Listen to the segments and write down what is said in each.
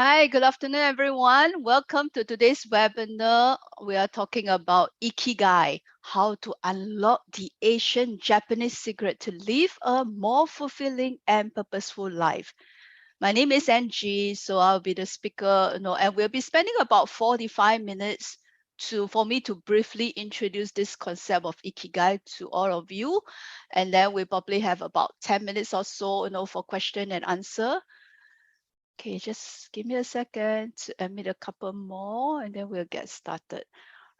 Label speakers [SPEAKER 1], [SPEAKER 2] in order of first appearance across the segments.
[SPEAKER 1] Hi, good afternoon, everyone. Welcome to today's webinar. We are talking about Ikigai, how to unlock the Asian Japanese secret to live a more fulfilling and purposeful life. My name is Angie, so I'll be the speaker, and we'll be spending about 45 minutes for me to briefly introduce this concept of Ikigai to all of you. And then we probably have about 10 minutes or so, for question and answer. Okay, just give me a second to admit a couple more and then we'll get started.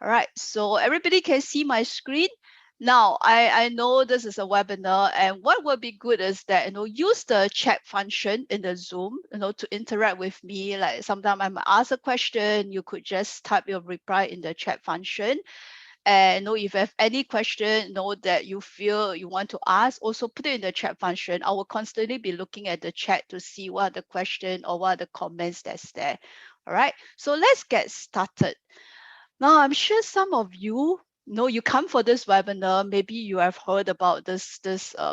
[SPEAKER 1] All right, so everybody can see my screen. Now, I know this is a webinar, and what will be good is that, use the chat function in the Zoom, to interact with me. Like sometimes I might ask a question, you could just type your reply in the chat function. And if you have any question that you feel you want to ask, also put it in the chat function. I will constantly be looking at the chat to see what are the question or what are the comments that's there. All right, so let's get started. Now, I'm sure some of you know you come for this webinar. Maybe you have heard about this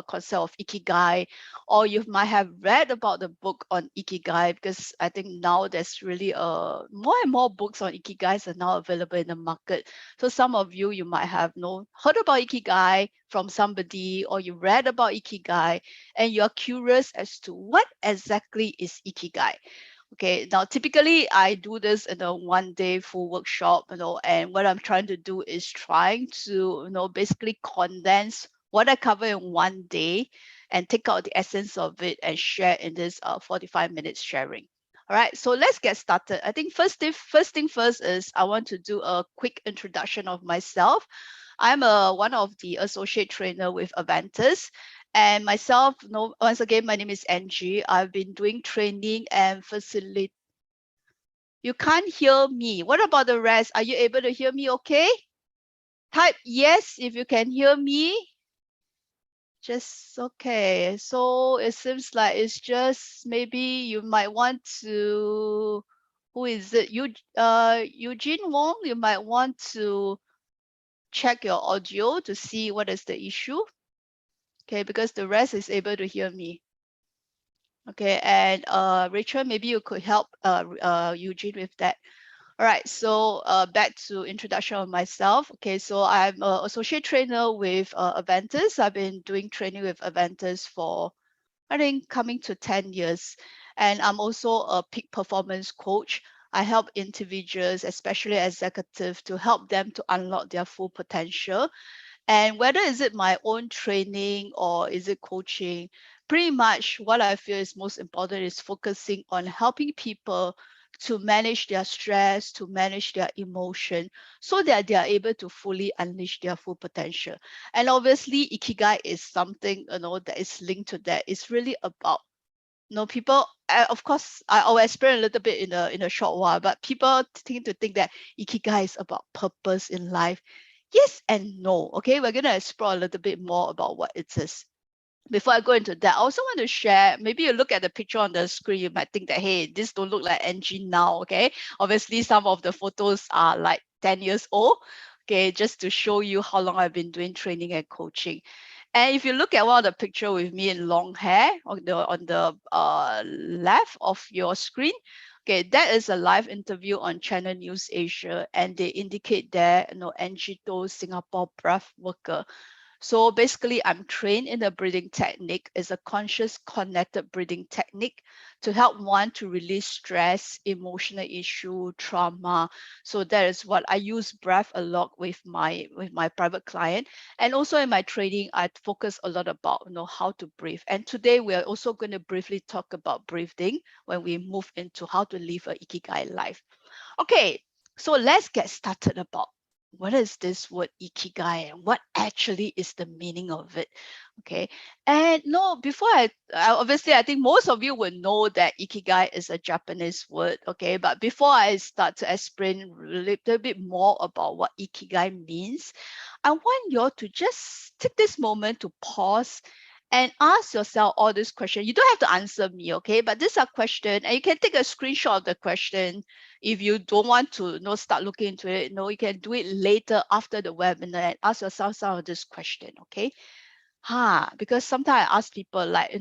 [SPEAKER 1] concept of Ikigai, or you might have read about the book on Ikigai, because I think now there's really more and more books on Ikigais are now available in the market. So some of you might have heard about Ikigai from somebody, or you read about Ikigai, and you're curious as to what exactly is Ikigai. Okay, now typically I do this in a 1 day full workshop, and what I'm trying to do is trying to, basically condense what I cover in 1 day and take out the essence of it and share in this 45 minutes sharing. All right, so let's get started. I think first thing first is I want to do a quick introduction of myself. I'm one of the associate trainer with Aventis, and myself, once again, my name is Angie. I've been doing training and facilitate. You can't hear me. What about the rest? Are you able to hear me okay? Type yes if you can hear me. Just okay. So it seems like it's just maybe you might want to, who is it? Eugene Wong, you might want to check your audio to see what is the issue. Okay, because the rest is able to hear me. Okay, and Rachel, maybe you could help Eugene with that. All right, so back to introduction of myself. Okay, so I'm an associate trainer with Aventis. I've been doing training with Aventis for, I think, coming to 10 years. And I'm also a peak performance coach. I help individuals, especially executives, to help them to unlock their full potential. And whether is it my own training or is it coaching, pretty much what I feel is most important is focusing on helping people to manage their stress, to manage their emotion, so that they are able to fully unleash their full potential. And obviously, Ikigai is something that is linked to that. It's really about people. Of course, I'll explain a little bit in a short while. But people tend to think that Ikigai is about purpose in life. Yes and no. Okay, we're gonna explore a little bit more about what it is. Before I go into that, I also want to share, maybe you look at the picture on the screen, you might think that, hey, this don't look like Angie now, okay? Obviously, some of the photos are like 10 years old, okay, just to show you how long I've been doing training and coaching. And if you look at one of the picture with me in long hair on the left of your screen, okay, that is a live interview on Channel News Asia, and they indicate there, Angie To, Singapore breath worker. So basically, I'm trained in the breathing technique. It's a conscious connected breathing technique to help one to release stress, emotional issue, trauma. So that is what I use breath a lot with my private client. And also in my training, I focus a lot about how to breathe. And today we are also going to briefly talk about breathing when we move into how to live a Ikigai life. Okay, so let's get started about what is this word Ikigai and what actually is the meaning of it. Okay, and no, before obviously I think most of you will know that Ikigai is a Japanese word. Okay, but before I start to explain a little bit more about what Ikigai means, I want you all to just take this moment to pause and ask yourself all these questions. You don't have to answer me, okay? But these are questions, and you can take a screenshot of the question. If you don't want to start looking into it, you can do it later after the webinar and ask yourself some of this question, okay? Because sometimes I ask people like,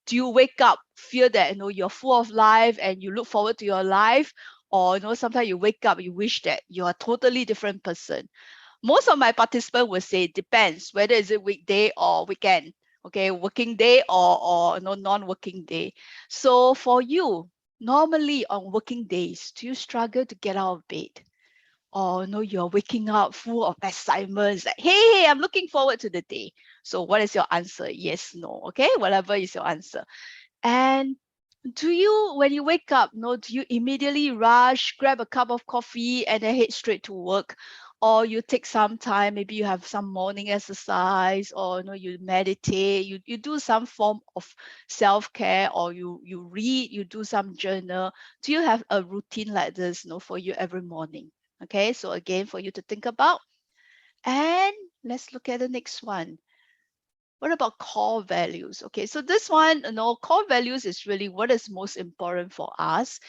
[SPEAKER 1] Do you wake up, feel that you're full of life and you look forward to your life? Or sometimes you wake up, you wish that you're a totally different person? Most of my participants will say it depends whether is it weekday or weekend. Okay, working day or non-working day. So for you, normally on working days, do you struggle to get out of bed? Or you're waking up full of excitements, like, hey, I'm looking forward to the day. So what is your answer? Yes, no. Okay, whatever is your answer. And do you, when you wake up, do you immediately rush, grab a cup of coffee, and then head straight to work? Or you take some time, maybe you have some morning exercise, or you meditate, you do some form of self-care, or you read, you do some journal. Do you have a routine like this, for you every morning? Okay, so again, for you to think about. And let's look at the next one. What about core values? Okay, so this one, core values is really what is most important for us,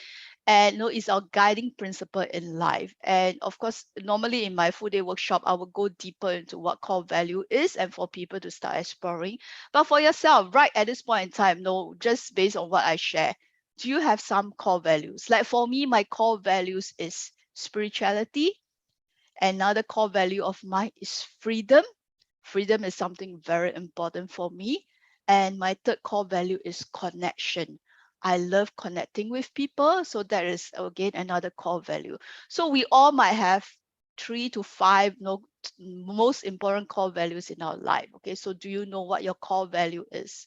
[SPEAKER 1] and is our guiding principle in life. And of course, normally in my full day workshop, I will go deeper into what core value is, and for people to start exploring. But for yourself, right at this point in time, just based on what I share, do you have some core values? Like for me, my core values is spirituality. Another core value of mine is freedom. Freedom is something very important for me. And my third core value is connection. I love connecting with people. So that is again another core value. So we all might have 3 to 5 most important core values in our life. Okay. So do you know what your core value is?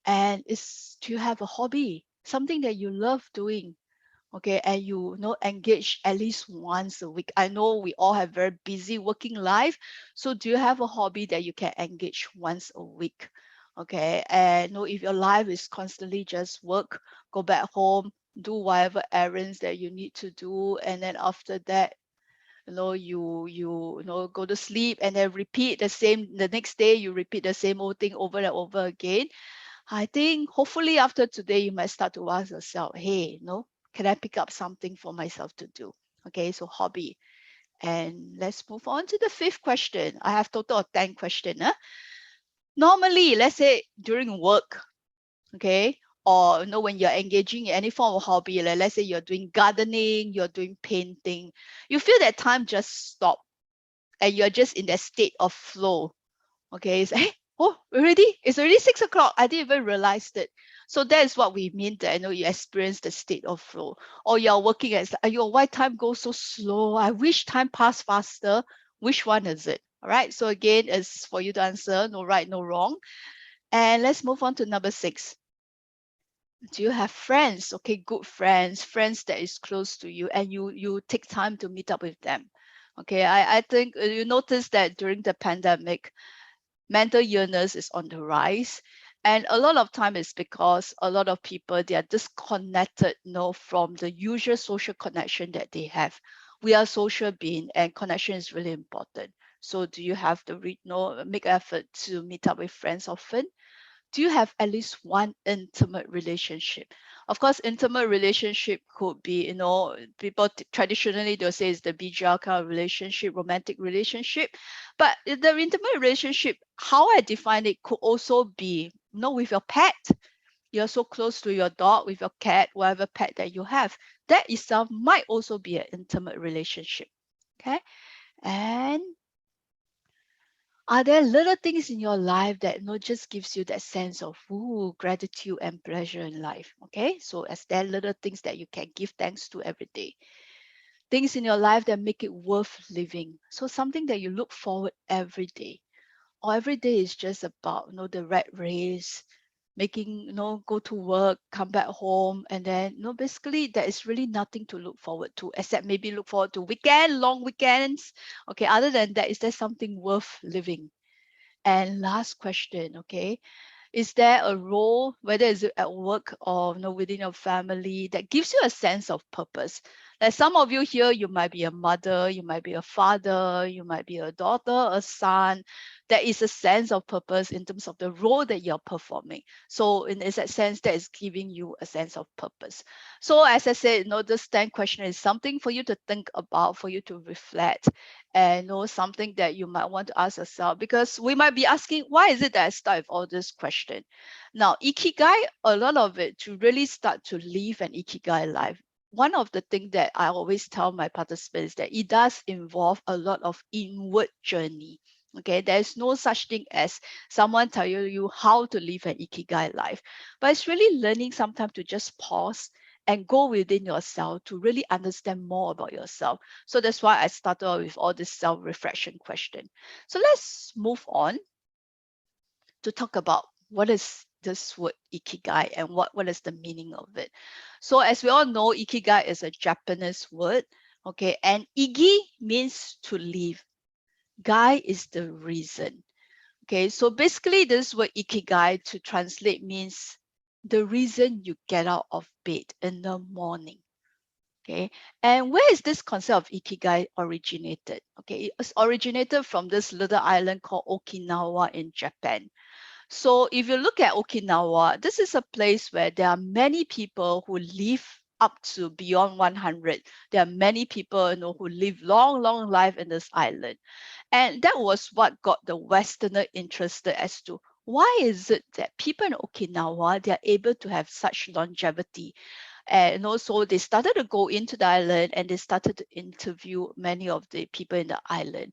[SPEAKER 1] And do you have a hobby? Something that you love doing? Okay, and engage at least once a week. I know we all have very busy working life, so do you have a hobby that you can engage once a week? Okay, and if your life is constantly just work, go back home, do whatever errands that you need to do, and then after that, you go to sleep and then repeat the next day you repeat the same old thing over and over again. I think hopefully after today, you might start to ask yourself, hey, can I pick up something for myself to do? Okay, so hobby. And let's move on to the fifth question. I have total of 10 questions. Normally, let's say during work, okay, or when you're engaging in any form of hobby, like let's say you're doing gardening, you're doing painting, you feel that time just stop and you're just in that state of flow. Okay, it's oh, it's already 6 o'clock. I didn't even realize that. So that is what we mean that you experience the state of flow. Or you're working as why time goes so slow? I wish time passed faster. Which one is it? All right. So again, it's for you to answer. No right, no wrong. And let's move on to number 6. Do you have friends? Okay, good friends, friends that is close to you, and you take time to meet up with them. Okay, I think you notice that during the pandemic, mental illness is on the rise, and a lot of time is because a lot of people, they are disconnected from the usual social connection that they have. We are social being, and connection is really important. So do you have to make effort to meet up with friends often? Do you have at least one intimate relationship? Of course, intimate relationship could be, people traditionally they'll say it's the BGR kind of relationship, romantic relationship. But the intimate relationship, how I define it, could also be, with your pet. You're so close to your dog, with your cat, whatever pet that you have. That itself might also be an intimate relationship. Okay. And are there little things in your life that just gives you that sense of gratitude and pleasure in life? Okay, so as there little things that you can give thanks to every day, things in your life that make it worth living. So something that you look forward every day, or every day is just about the rat race, making go to work, come back home, and then basically there is really nothing to look forward to except maybe look forward to long weekends. Okay, other than that, is there something worth living? And last question, okay, is there a role, whether it's at work or within your family, that gives you a sense of purpose? Like some of you here, you might be a mother, you might be a father, you might be a daughter, a son. There is a sense of purpose in terms of the role that you're performing. So in that sense, that is giving you a sense of purpose. So as I said, this 10 question is something for you to think about, for you to reflect, and something that you might want to ask yourself, because we might be asking, why is it that I start with all this question? Now, Ikigai, a lot of it, to really start to live an Ikigai life, one of the things that I always tell my participants is that it does involve a lot of inward journey. Okay, there's no such thing as someone tell you how to live an Ikigai life, but it's really learning sometimes to just pause and go within yourself to really understand more about yourself. So that's why I started with all this self-reflection question. So let's move on to talk about what is this word Ikigai and what is the meaning of it. So as we all know, Ikigai is a Japanese word, okay, and Igi means to live. Gai is the reason. Okay, so basically this word Ikigai to translate means the reason you get out of bed in the morning. Okay, and where is this concept of Ikigai originated? Okay, it's originated from this little island called Okinawa in Japan. So if you look at Okinawa, this is a place where there are many people who live up to beyond 100. There are many people who live long, long life in this island. And that was what got the Westerner interested as to why is it that people in Okinawa, they are able to have such longevity. And also they started to go into the island and they started to interview many of the people in the island.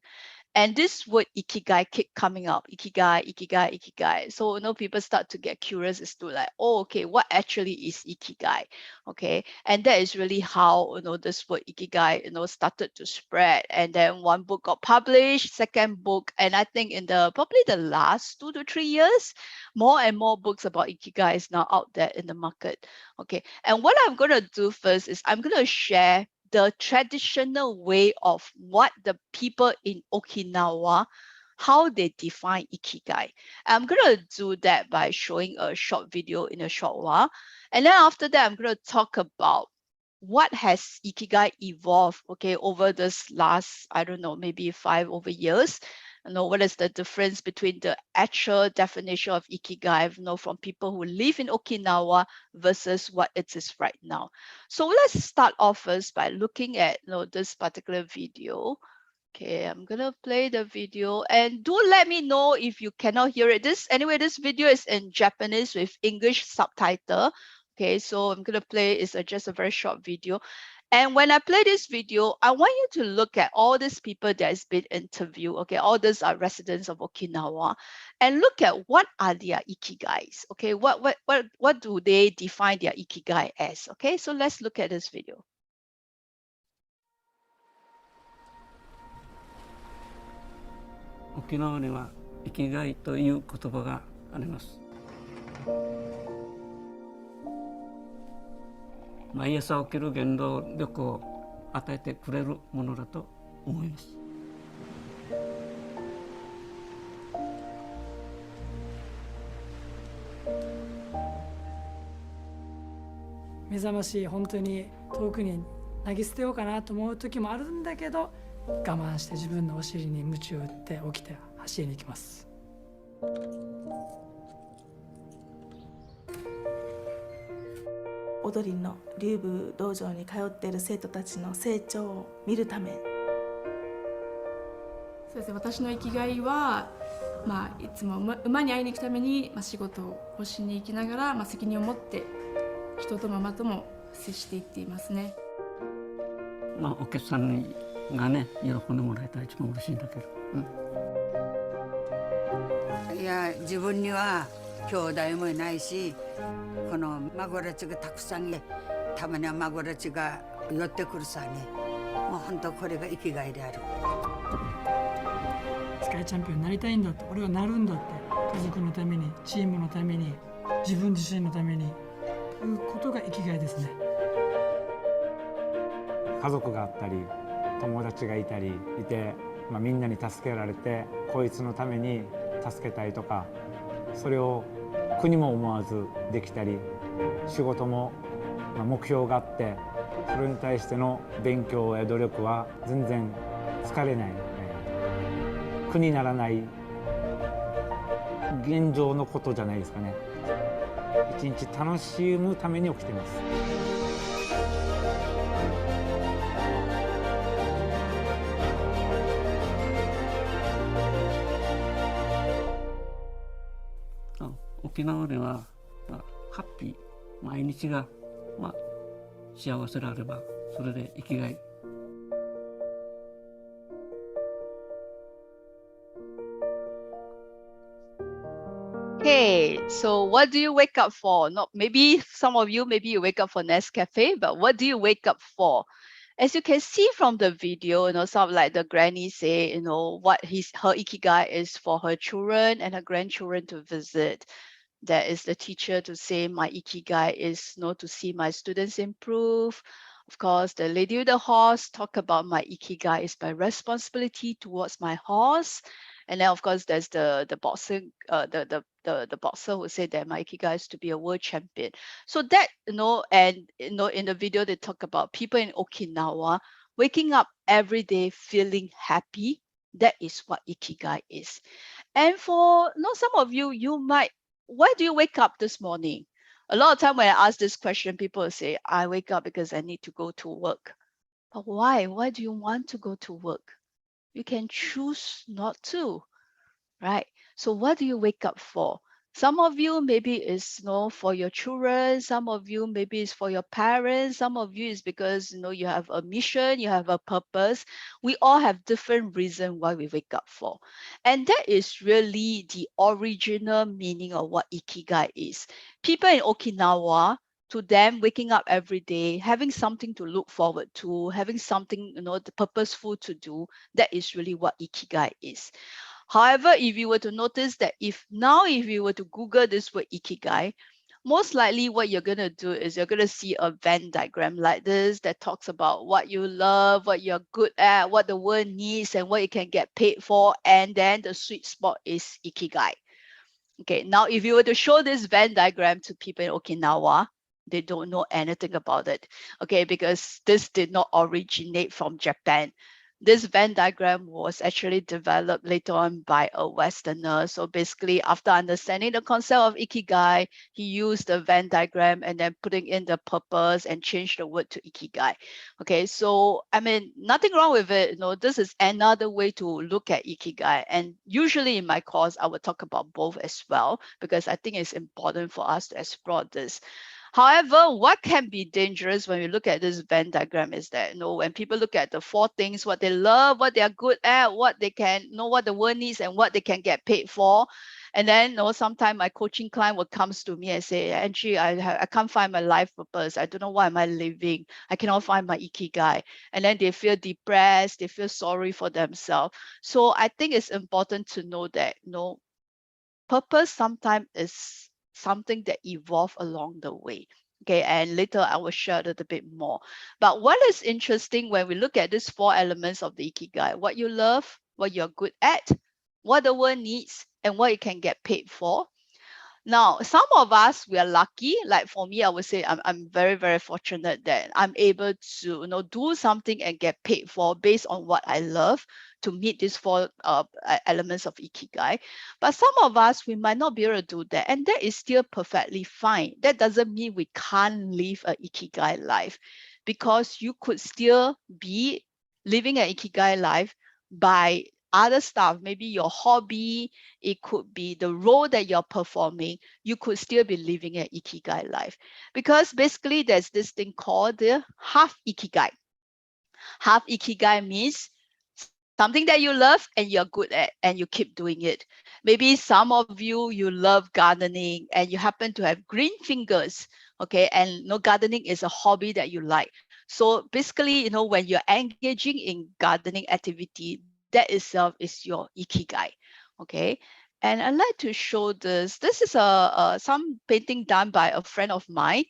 [SPEAKER 1] And this word Ikigai kept coming up, Ikigai, Ikigai, Ikigai. So, people start to get curious as to like, oh, okay, what actually is Ikigai? Okay. And that is really how, this word Ikigai, started to spread. And then one book got published, second book. And I think in probably the last 2 to 3 years, more and more books about Ikigai is now out there in the market. Okay. And what I'm going to do first is I'm going to share the traditional way of what the people in Okinawa, how they define Ikigai. I'm going to do that by showing a short video in a short while. And then after that, I'm going to talk about what has Ikigai evolved, okay, over this last, I don't know, maybe 5 over years. What is the difference between the actual definition of Ikigai, from people who live in Okinawa versus what it is right now. So let's start off first by looking at this particular video. Okay, I'm gonna play the video and do let me know if you cannot hear it. This video is in Japanese with English subtitle. Okay, so I'm gonna play, it's just a very short video. And when I play this video, I want you to look at all these people that has been interviewed. Okay, all these are residents of Okinawa, and look at what are their ikigais. Okay, what do they define their ikigai as? Okay, so let's look at this video.
[SPEAKER 2] 沖縄には生きがいという言葉があります。毎朝起きる原動力を与えてくれるものだと思います。
[SPEAKER 3] 目覚まし本当に遠くに投げ捨てようかなと思う時もあるんだけど、我慢して自分のお尻に鞭を打って起きて走りに行きます。
[SPEAKER 4] 踊りの竜舞道場に通っている生徒たちの成長を見るため。
[SPEAKER 5] そうですね、私の生きがいは、いつも馬に会いに行くために、仕事をしに行きながら、責任を持って人と馬とも接していっていますね。
[SPEAKER 2] お客さんがね、喜んでもらえたら一番嬉しいんだけど、
[SPEAKER 6] いや、自分には兄弟もいないし、この孫たちがたくさんね、たまには孫たちが寄ってくるさね、もう本当これが生きがいである。
[SPEAKER 3] 世界チャンピオンになりたいんだって、俺はなるんだって、家族のために、チームのために、自分自身のためにということが生きがいですね。
[SPEAKER 7] 家族があったり友達がいたりいて、みんなに助けられてこいつのために助けたいとか、それを苦にも思わずできたり、仕事も目標があってそれに対しての勉強や努力は全然疲れない、苦にならない現状のことじゃないですかね。一日楽しむために起きてます。
[SPEAKER 2] 沖縄では、ハッピー毎日が、幸せであればそれで生きがい。
[SPEAKER 1] Okay, so what do you wake up for? Not maybe some of you, maybe you wake up for Nescafe, but what do you wake up for? As you can see from the video, some like the granny say, what her ikigai is for her children and her grandchildren to visit. There is the teacher to say my ikigai is to see my students improve. Of course, the lady with the horse talk about my ikigai is my responsibility towards my horse. And then of course there's the boxing, the boxer who said that my ikigai is to be a world champion. So that, and in the video they talk about people in Okinawa waking up every day feeling happy. That is what ikigai is. And for some of you, you might, why do you wake up this morning? A lot of time when I ask this question, people say, I wake up because I need to go to work. But why? Why do you want to go to work? You can choose not to, right? So what do you wake up for? Some of you maybe it's for your children. Some of you maybe it's for your parents. Some of you is because you have a mission, you have a purpose. We all have different reasons why we wake up for, and that is really the original meaning of what ikigai is. People in Okinawa, to them, waking up every day, having something to look forward to, having something purposeful to do, that is really what ikigai is. However, if you were to notice that if you were to Google this word ikigai, most likely what you're going to do is you're going to see a Venn diagram like this that talks about what you love, what you're good at, what the world needs, and what you can get paid for. And then the sweet spot is ikigai. Okay, now if you were to show this Venn diagram to people in Okinawa, they don't know anything about it. Okay, because this did not originate from Japan. This Venn diagram was actually developed later on by a Westerner. So basically, after understanding the concept of Ikigai, he used the Venn diagram and then putting in the purpose and changed the word to Ikigai. Okay, so I mean, nothing wrong with it. This is another way to look at Ikigai. And usually in my course, I will talk about both as well, because I think it's important for us to explore this. However, what can be dangerous when we look at this Venn diagram is that, when people look at the four things, what they love, what they are good at, what they can know, what the world needs, and what they can get paid for. And then, sometimes my coaching client will comes to me and say, Angie, I can't find my life purpose. I don't know why am I living. I cannot find my ikigai. And then they feel depressed. They feel sorry for themselves. So I think it's important to know that, purpose sometimes is something that evolve along the way. Okay, and later I will share a little bit more. But what is interesting when we look at these four elements of the Ikigai, what you love, what you're good at, what the world needs, and what you can get paid for. Now, some of us, we are lucky. Like for me, I would say I'm very, very fortunate that I'm able to, do something and get paid for based on what I love to meet these four elements of Ikigai. But some of us, we might not be able to do that. And that is still perfectly fine. That doesn't mean we can't live an Ikigai life, because you could still be living an Ikigai life by other stuff, maybe your hobby, it could be the role that you're performing. You could still be living an Ikigai life, because basically there's this thing called the half Ikigai. Half Ikigai means something that you love and you're good at and you keep doing it. Maybe some of you love gardening and you happen to have green fingers. Okay, and gardening is a hobby that you like. So basically, when you're engaging in gardening activity, that itself is your ikigai. Okay, and I'd like to show this. This is some painting done by a friend of mine.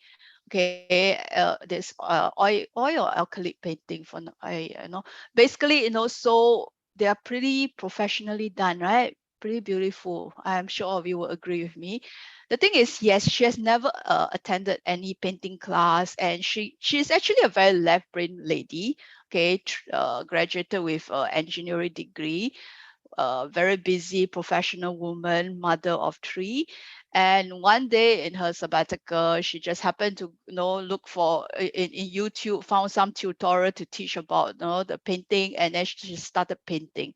[SPEAKER 1] Okay, this oil or acrylic painting basically, so they are pretty professionally done, right? pretty beautiful. I'm sure all of you will agree with me. The thing is, yes, she has never attended any painting class, and she's actually a very left brain lady. Okay, graduated with engineering degree, very busy professional woman, mother of three. And one day in her sabbatical, she just happened to look for in YouTube, found some tutorial to teach about the painting, and then she started painting.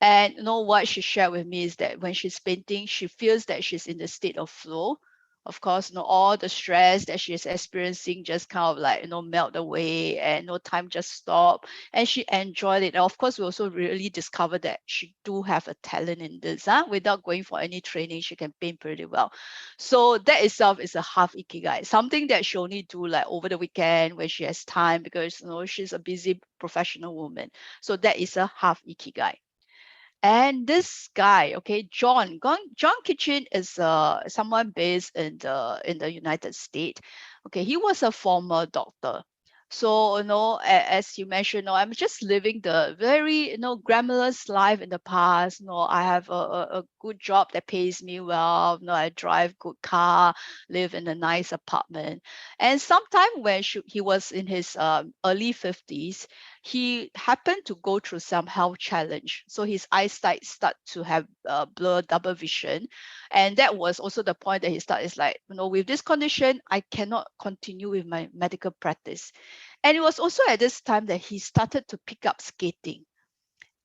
[SPEAKER 1] And what she shared with me is that when she's painting, she feels that she's in the state of flow. Of course, all the stress that she's experiencing just kind of like, melt away, and no time just stop. And she enjoyed it. And of course, we also really discovered that she do have a talent in this. Without going for any training, she can paint pretty well. So that itself is a half ikigai, something that she only do like over the weekend when she has time, because she's a busy professional woman. So that is a half ikigai. And this guy, okay, John Kitchen is someone based in the United States. Okay, he was a former doctor. So, as you mentioned, I'm just living the very, glamorous life in the past. I have a good job that pays me well. I drive good car, live in a nice apartment. And sometime when he was in his early 50s, he happened to go through some health challenge. So his eyesight start to have blur, double vision. And that was also the point that he started, is like, with this condition, I cannot continue with my medical practice. And it was also at this time that he started to pick up skating.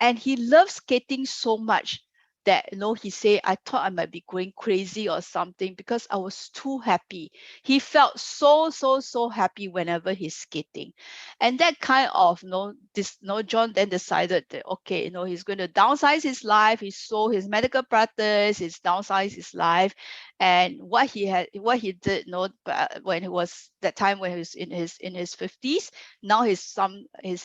[SPEAKER 1] And he loves skating so much that he said, I thought I might be going crazy or something, because I was too happy. He felt so happy whenever he's skating. And that kind of John then decided that, okay, he's going to downsize his life. He sold his medical practice, he's downsized his life. And what he did, when he was that time, when he was in his 50s, now he's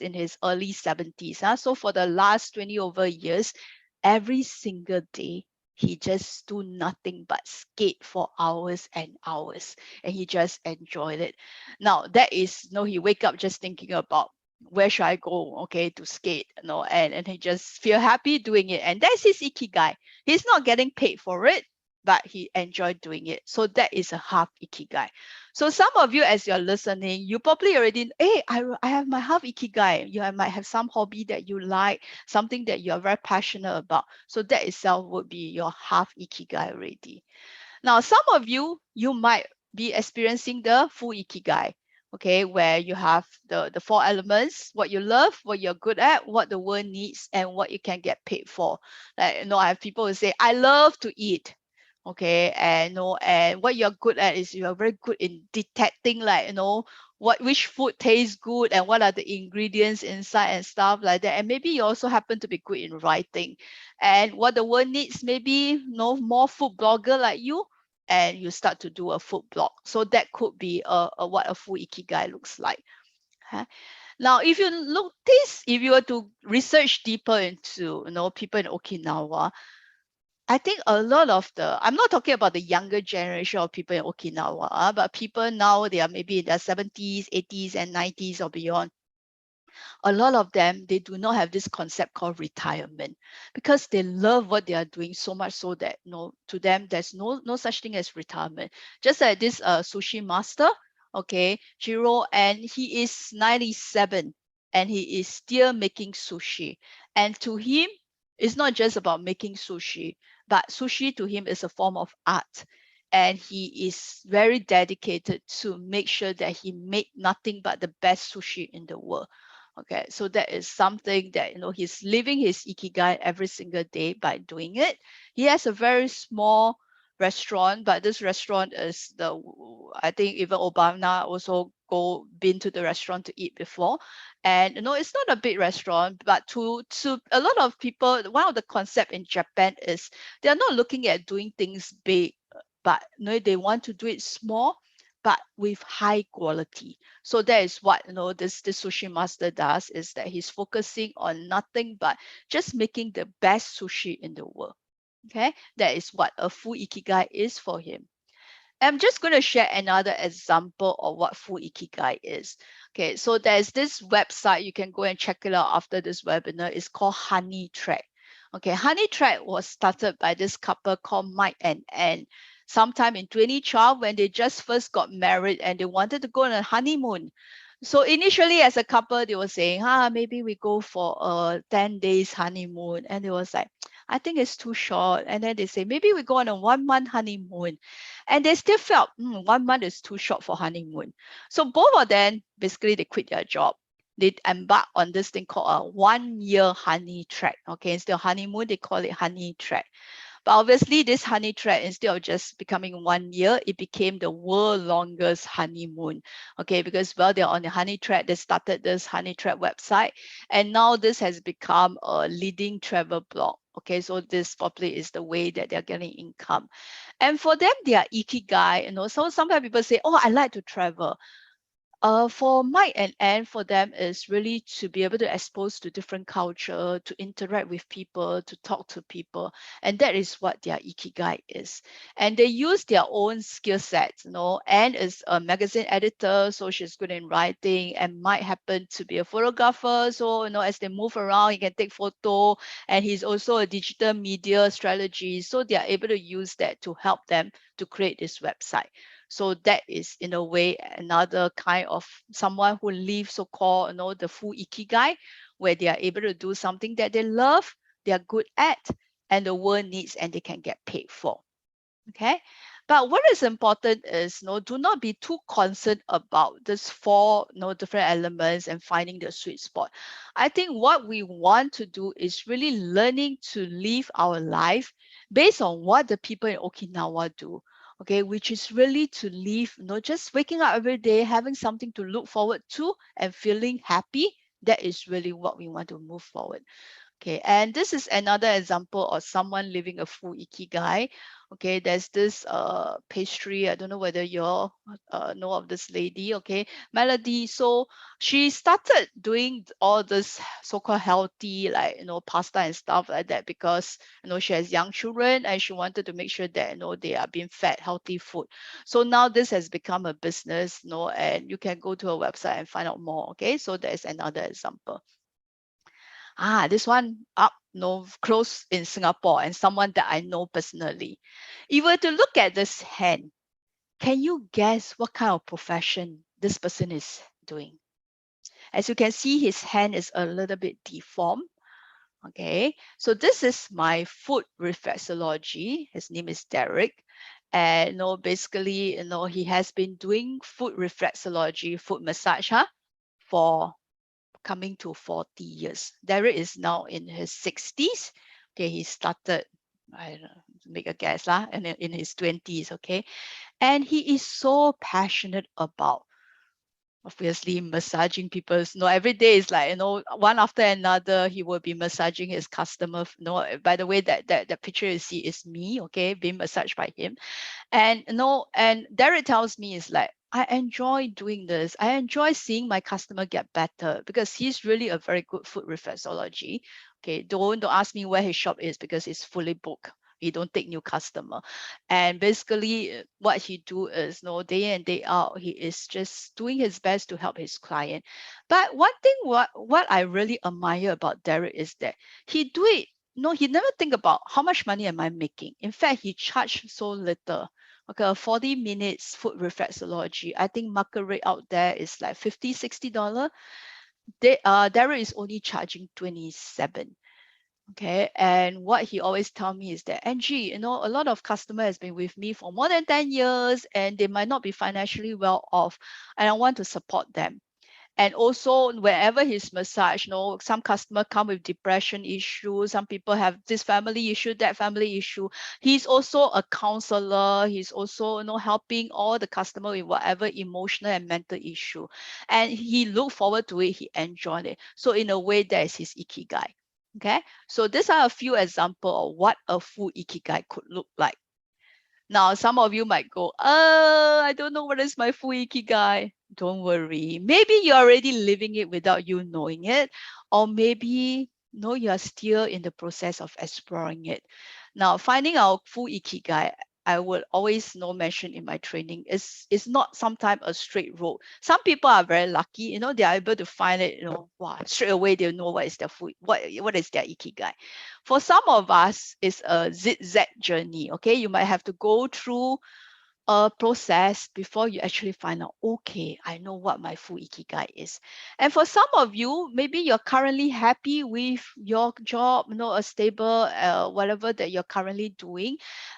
[SPEAKER 1] in his early 70s. So for the last 20 over years, every single day, he just do nothing but skate for hours and hours, and he just enjoyed it. Now that is, he wake up just thinking about, where should I go, okay, to skate, and he just feel happy doing it. And that's his ikigai. He's not getting paid for it, but he enjoyed doing it. So that is a half ikigai. So some of you, as you're listening, you probably already, hey, I have my half ikigai. You might have some hobby that you like, something that you are very passionate about. So that itself would be your half ikigai already. Now, some of you might be experiencing the full ikigai, okay, where you have the four elements: what you love, what you're good at, what the world needs, and what you can get paid for. Like, I have people who say, I love to eat. Okay, and what you're good at is you're very good in detecting, like, which food tastes good and what are the ingredients inside and stuff like that. And maybe you also happen to be good in writing. And what the world needs, maybe more food blogger like you, and you start to do a food blog. So that could be what a full ikigai looks like. Huh? Now, if you were to research deeper into people in Okinawa, I think a lot of I'm not talking about the younger generation of people in Okinawa, but people now, they are maybe in their 70s, 80s, and 90s or beyond. A lot of them, they do not have this concept called retirement, because they love what they are doing so much, so that to them, there's no such thing as retirement. Just like this sushi master, okay, Jiro, and he is 97, and he is still making sushi. And to him, it's not just about making sushi, but sushi to him is a form of art. And he is very dedicated to make sure that he made nothing but the best sushi in the world. Okay, so that is something that, he's living his ikigai every single day by doing it. He has a very small restaurant, but this restaurant is I think even Obama also been to the restaurant to eat before. And it's not a big restaurant, but to a lot of people, one of the concept in Japan is they're not looking at doing things big, but they want to do it small, but with high quality. So that is what this sushi master does, is that he's focusing on nothing but just making the best sushi in the world. Okay, that is what a full ikigai is for him. I'm just going to share another example of what full ikigai is. Okay, so there's this website, you can go and check it out after this webinar. It's called Honey Track. Okay, Honey Track was started by this couple called Mike and Ann sometime in 2012 when they just first got married and they wanted to go on a honeymoon. So initially as a couple, they were saying, maybe we go for a 10 days honeymoon. And it was like, I think it's too short. And then they say, maybe we go on a 1 month honeymoon. And they still felt 1 month is too short for honeymoon. So both of them, basically they quit their job. They embark on this thing called a 1 year honey track. Okay, instead of honeymoon, they call it honey track. But obviously, this honey track, instead of just becoming 1 year, it became the world longest honeymoon. Okay, because well, they're on the honey track, they started this honey track website, and now this has become a leading travel blog. Okay, so this probably is the way that they're getting income. And for them, they are ikigai. So sometimes people say, "Oh, I like to travel." For Mike and Anne, for them is really to be able to expose to different culture, to interact with people, to talk to people, and that is what their ikigai is. And they use their own skill sets. Anne is a magazine editor, so she's good in writing, and Mike happen to be a photographer, so as they move around, he can take photo, and he's also a digital media strategy, so they are able to use that to help them to create this website. So that is in a way another kind of someone who lives so-called, the full ikigai, where they are able to do something that they love, they are good at, and the world needs, and they can get paid for. Okay, but what is important is do not be too concerned about this four different elements and finding the sweet spot. I think what we want to do is really learning to live our life based on what the people in Okinawa do. Okay, which is really to live, just waking up every day, having something to look forward to and feeling happy. That is really what we want to move forward. Okay, and this is another example of someone living a full ikigai. Okay, there's this pastry. I don't know whether you all know of this lady. Okay, Melody. So she started doing all this so-called healthy, like pasta and stuff like that, because she has young children and she wanted to make sure that they are being fed healthy food. So now this has become a business. And you can go to her website and find out more. Okay, so there's another example. This one up close in Singapore and someone that I know personally. If you were to look at this hand, can you guess what kind of profession this person is doing? As you can see, his hand is a little bit deformed. Okay, so this is my foot reflexology. His name is Derek. And basically, he has been doing foot reflexology, foot massage, for coming to 40 years. Derek is now in his 60s. Okay, he started, I don't know, make a guess, and in his 20s, okay? And he is so passionate about obviously massaging people's every day is like one after another he will be massaging his customer. By the way, that picture you see is me, okay, being massaged by him. And and Derek tells me is like, I enjoy doing this. I enjoy seeing my customer get better because he's really a very good food reflexology. Okay, don't ask me where his shop is because it's fully booked. He don't take new customer. And basically what he do is day in day out, he is just doing his best to help his client. But one thing what I really admire about Derek is that he do it. No, he never think about how much money am I making. In fact, he charged so little. Okay, 40 minutes foot reflexology. I think market rate out there is like $50, $60. Derek is only charging 27. Okay, and what he always tell me is that, Angie, a lot of customer has been with me for more than 10 years and they might not be financially well off, and I want to support them. And also wherever his massage, some customer come with depression issues, some people have this family issue, that family issue. He's also a counselor. He's also helping all the customer with whatever emotional and mental issue. And he look forward to it. He enjoyed it. So in a way, that is his ikigai. Okay, so these are a few examples of what a full ikigai could look like. Now, some of you might go, I don't know what is my full ikigai. Don't worry. Maybe you're already living it without you knowing it. Or maybe you are still in the process of exploring it. Now, finding our full ikigai, I will always mention in my training is not sometimes a straight road. Some people are very lucky, they are able to find it, wow, straight away they know what is their food, what is their ikigai. For some of us, it's a zigzag journey. Okay, you might have to go through a process before you actually find out, okay, I know what my full ikigai is. And for some of you, maybe you're currently happy with your job, a stable whatever that you're currently doing,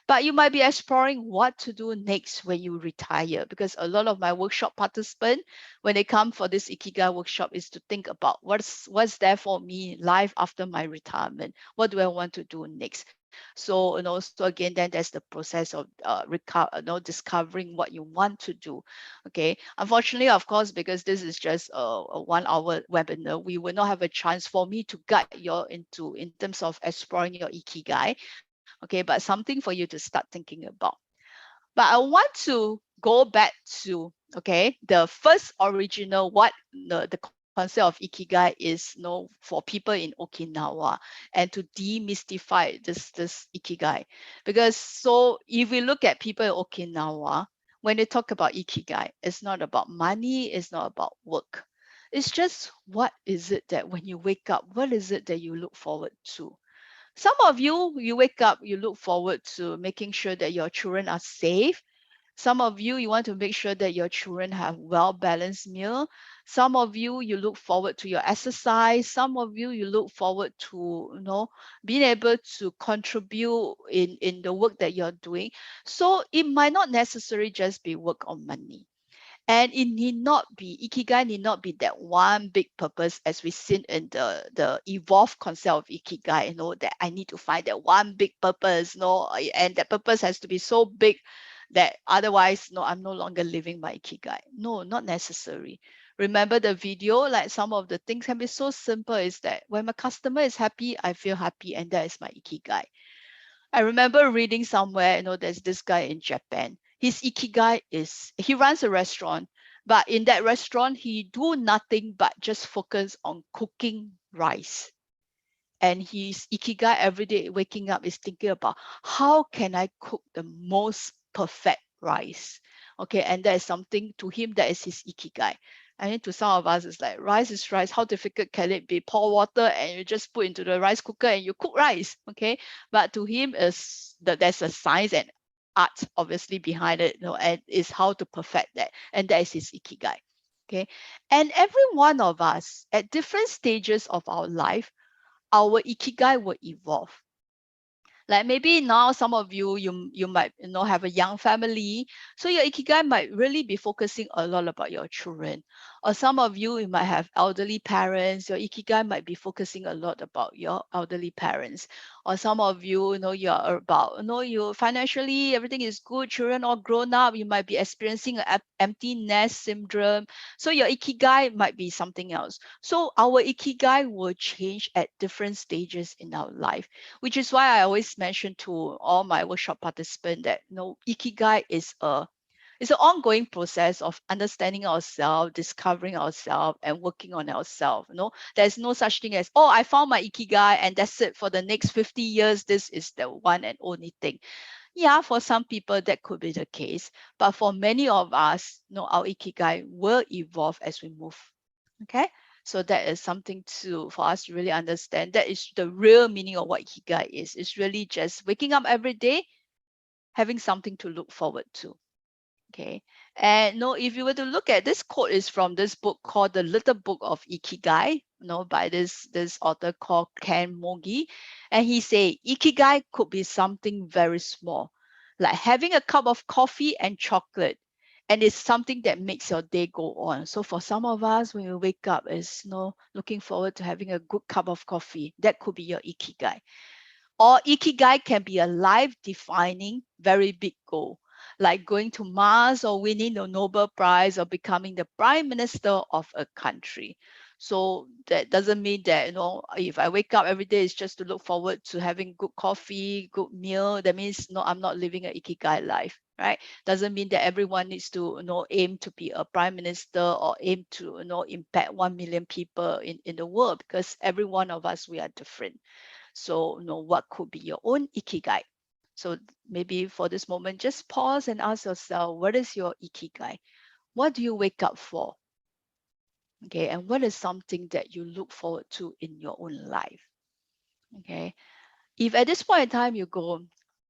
[SPEAKER 1] but you might be exploring what to do next when you retire. Because a lot of my workshop participants, when they come for this ikigai workshop, is to think about what's there for me, life after my retirement. What do I want to do next? So, so again, then there's the process of discovering what you want to do. Okay. Unfortunately, of course, because this is just a 1 hour webinar, we will not have a chance for me to guide you in terms of exploring your ikigai. Okay. But something for you to start thinking about. But I want to go back to, okay, the first original, what the concept of Ikigai is, for people in Okinawa, and to demystify this Ikigai. Because so if we look at people in Okinawa, when they talk about Ikigai, it's not about money, it's not about work. It's just, what is it that when you wake up, what is it that you look forward to? Some of you wake up, you look forward to making sure that your children are safe. Some of you want to make sure that your children have well-balanced meal. Some of you look forward to your exercise. Some of you look forward to, being able to contribute in the work that you're doing. So it might not necessarily just be work or money. And it need not be, Ikigai need not be that one big purpose as we seen in the evolved concept of Ikigai, that I need to find that one big purpose, and that purpose has to be so big that otherwise, I'm no longer living my Ikigai. No, not necessary. Remember the video, like some of the things can be so simple, is that when my customer is happy, I feel happy, and that is my Ikigai. I remember reading somewhere, there's this guy in Japan. His ikigai is he runs a restaurant, but in that restaurant, he do nothing but just focus on cooking rice. And his ikigai every day waking up is thinking about, how can I cook the most perfect rice? Okay, and that is something to him, that is his ikigai. And then to some of us, it's like, rice is rice. How difficult can it be? Pour water and you just put into the rice cooker and you cook rice. Okay, but to him is that there's a science and art obviously behind it, and is how to perfect that, and that is his ikigai. Okay, and every one of us at different stages of our life, our ikigai will evolve. Like maybe now some of you might have a young family, so your ikigai might really be focusing a lot about your children. Or some of you might have elderly parents, your ikigai might be focusing a lot about your elderly parents. Or some of you, you're about, you financially everything is good, children all grown up, you might be experiencing an empty nest syndrome, so your ikigai might be something else. So our ikigai will change at different stages in our life, which is why I always mention to all my workshop participants that ikigai is it's an ongoing process of understanding ourselves, discovering ourselves, and working on ourselves. There's no such thing as, oh, I found my ikigai and that's it for the next 50 years. This is the one and only thing. Yeah, for some people that could be the case, but for many of us, our ikigai will evolve as we move. Okay, so that is something for us to really understand. That is the real meaning of what ikigai is. It's really just waking up every day, having something to look forward to. Okay, and if you were to look at this quote, is from this book called The Little Book of Ikigai, by this author called Ken Mogi, and he say ikigai could be something very small, like having a cup of coffee and chocolate, and it's something that makes your day go on. So for some of us, when we wake up, is looking forward to having a good cup of coffee. That could be your ikigai. Or ikigai can be a life-defining, very big goal, like going to Mars or winning the Nobel Prize or becoming the prime minister of a country. So that doesn't mean that, if I wake up every day, it's just to look forward to having good coffee, good meal. That means, no, I'm not living an ikigai life, right? Doesn't mean that everyone needs to, aim to be a prime minister or aim to, impact 1 million people in the world, because every one of us, we are different. So, what could be your own ikigai? So maybe for this moment, just pause and ask yourself, what is your Ikigai? What do you wake up for? Okay, and what is something that you look forward to in your own life? Okay, if at this point in time you go,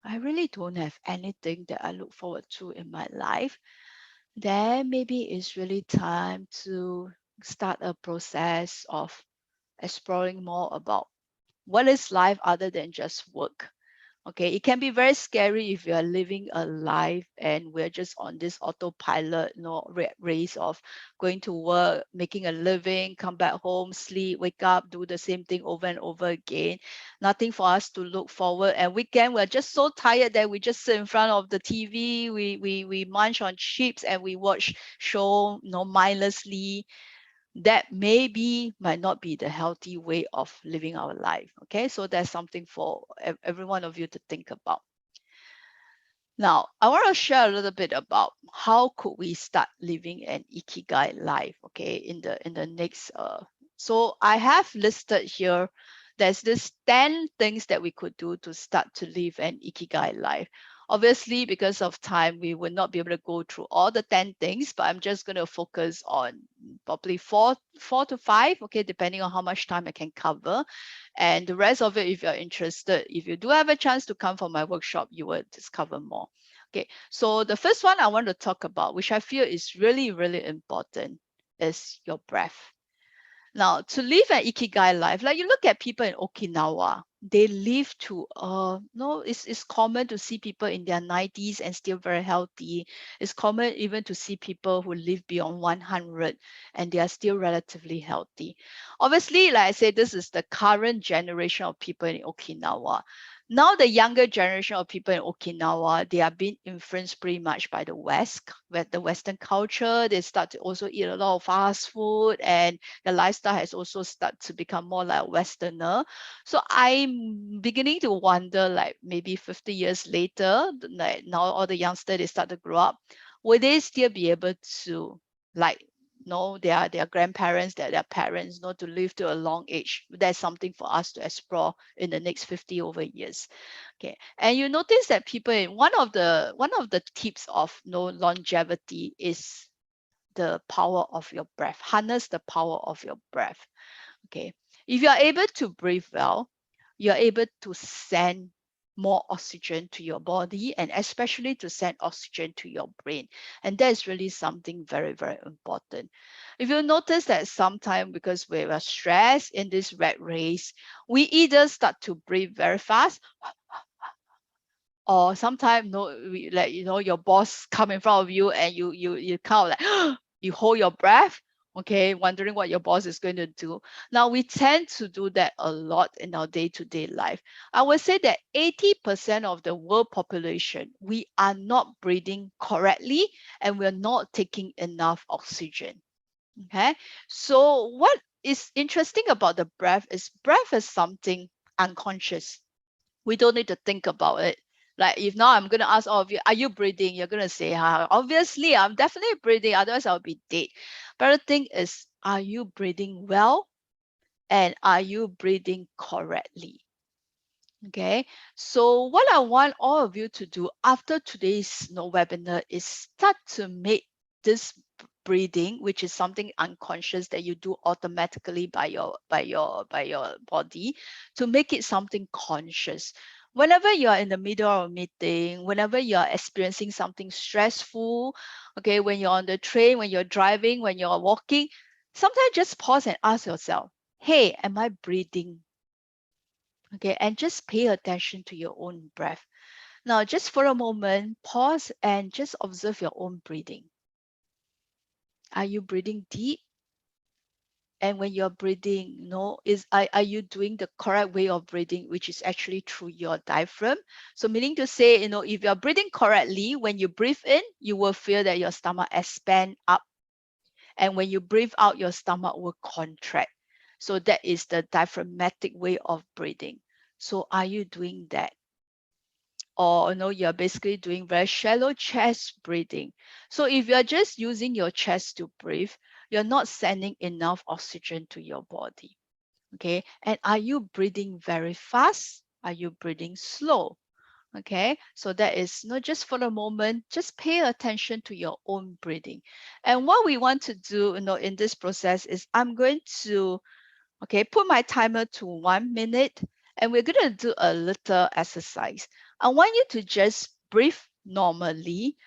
[SPEAKER 1] I really don't have anything that I look forward to in my life, then maybe it's really time to start a process of exploring more about what is life other than just work. Okay, it can be very scary if you are living a life and we're just on this autopilot, race of going to work, making a living, come back home, sleep, wake up, do the same thing over and over again. Nothing for us to look forward. And weekend, we're just so tired that we just sit in front of the TV, we munch on chips and we watch show, mindlessly. That maybe might not be the healthy way of living our life. Okay, so that's something for every one of you to think about. Now, I want to share a little bit about how could we start living an Ikigai life, okay, in the next so I have listed here, there's this 10 things that we could do to start to live an Ikigai life. Obviously, because of time, we will not be able to go through all the 10 things, but I'm just going to focus on probably four to five, okay, depending on how much time I can cover. And the rest of it, if you're interested, if you do have a chance to come for my workshop, you will discover more. Okay, so the first one I want to talk about, which I feel is really, really important, is your breath. Now, to live an Ikigai life, like you look at people in Okinawa, they live to, no, it's common to see people in their 90s and still very healthy. It's common even to see people who live beyond 100 and they are still relatively healthy. Obviously, like I said, this is the current generation of people in Okinawa. Now, the younger generation of people in Okinawa, they are being influenced pretty much by the West, with the Western culture. They start to also eat a lot of fast food, and the lifestyle has also started to become more like Westerner. So I'm beginning to wonder, like maybe 50 years later, like now all the youngsters, they start to grow up, will they still be able to, like, their grandparents, their parents, to live to a long age? That's something for us to explore in the next 50 over years. Okay, and you notice that people in one of the tips of longevity is the power of your breath. Harness the power of your breath. Okay, if you are able to breathe well, you're able to send more oxygen to your body, and especially to send oxygen to your brain. And that is really something very, very important. If you notice that sometimes, because we are stressed in this rat race, we either start to breathe very fast, or sometimes your boss come in front of you and you kind of like you hold your breath, okay, wondering what your boss is going to do. Now we tend to do that a lot in our day-to-day life. I would say that 80% of the world population, we are not breathing correctly and we're not taking enough oxygen. Okay, so what is interesting about the breath is something unconscious. We don't need to think about it. Like if now I'm going to ask all of you, are you breathing? You're going to say, obviously, I'm definitely breathing. Otherwise, I'll be dead. But the thing is, are you breathing well? And are you breathing correctly? Okay, so what I want all of you to do after today's webinar is start to make this breathing, which is something unconscious that you do automatically by your body, to make it something conscious. Whenever you are in the middle of a meeting, whenever you are experiencing something stressful, okay, when you're on the train, when you're driving, when you're walking, sometimes just pause and ask yourself, hey, am I breathing? Okay, and just pay attention to your own breath. Now, just for a moment, pause and just observe your own breathing. Are you breathing deep? And when you're breathing, are you doing the correct way of breathing, which is actually through your diaphragm? So meaning to say, if you're breathing correctly, when you breathe in, you will feel that your stomach expand up. And when you breathe out, your stomach will contract. So that is the diaphragmatic way of breathing. So are you doing that? Or you're basically doing very shallow chest breathing. So if you're just using your chest to breathe, you're not sending enough oxygen to your body. Okay, and are you breathing very fast? Are you breathing slow? Okay, so that is not just for the moment, just pay attention to your own breathing. And what we want to do, in this process is I'm going to, put my timer to 1 minute, and we're going to do a little exercise. I want you to just breathe normally,